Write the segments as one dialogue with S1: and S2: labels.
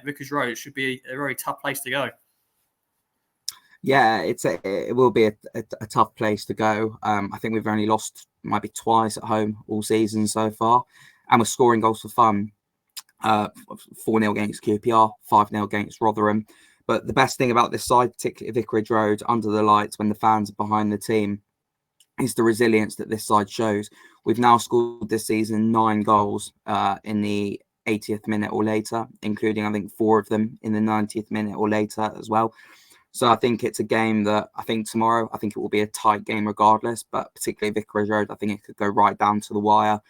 S1: Vicarage Road should be a very tough place to go.
S2: Yeah, it will be a tough place to go. I think we've only lost maybe twice at home all season so far, and we're scoring goals for fun. 4-0 against QPR, 5-0 against Rotherham. But the best thing about this side, particularly Vicarage Road, under the lights when the fans are behind the team, is the resilience that this side shows. We've now scored this season 9 goals in the 80th minute or later, including I think 4 of them in the 90th minute or later as well. So I think it's a game that I think tomorrow, I think it will be a tight game regardless, but particularly Vicarage Road, I think it could go right down to the wire,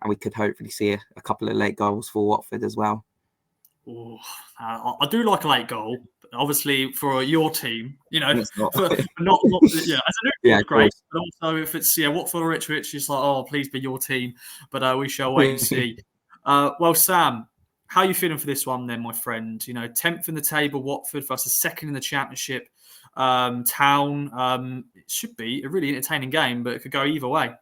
S2: and we could hopefully see a couple of late goals for Watford as well.
S1: Ooh, I do like a late goal, but obviously for your team,
S2: It's not.
S1: for not as a neutral, great. But also if it's Watford or Ipswich, it's like, oh, please be your team. But we shall wait and see. Well, Sam, how are you feeling for this one then, my friend? 10th in the table, Watford versus 2nd in the Championship. Town. It should be a really entertaining game, but it could go either way.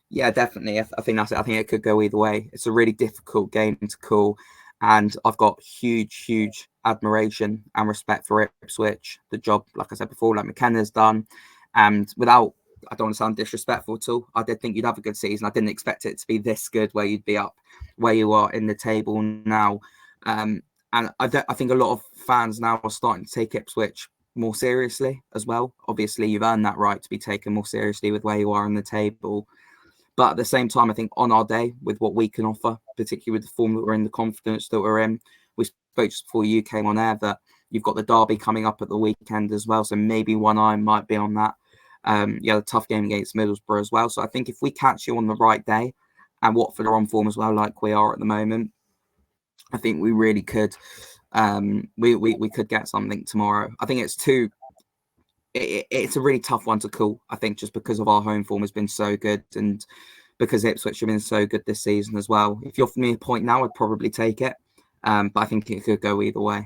S2: Yeah, definitely. I think that's it. I think it could go either way. It's a really difficult game to call, and I've got huge admiration and respect for Ipswich. The job, like I said before, like McKenna's done, and without, I don't want to sound disrespectful at all, I did think you'd have a good season. I didn't expect it to be this good, where you'd be up where you are in the table now. And I think a lot of fans now are starting to take Ipswich more seriously as well. Obviously, you've earned that right to be taken more seriously with where you are in the table. But at the same time, I think on our day, with what we can offer, particularly with the form that we're in, the confidence that we're in, we spoke just before you came on air that you've got the derby coming up at the weekend as well. So maybe one eye might be on that. The tough game against Middlesbrough as well. So I think if we catch you on the right day, and Watford are on form as well, like we are at the moment, I think we really could. We could get something tomorrow. I think it's a really tough one to call, I think, just because of our home form has been so good, and because Ipswich have been so good this season as well. If you offered me a point now, I'd probably take it. But I think it could go either way.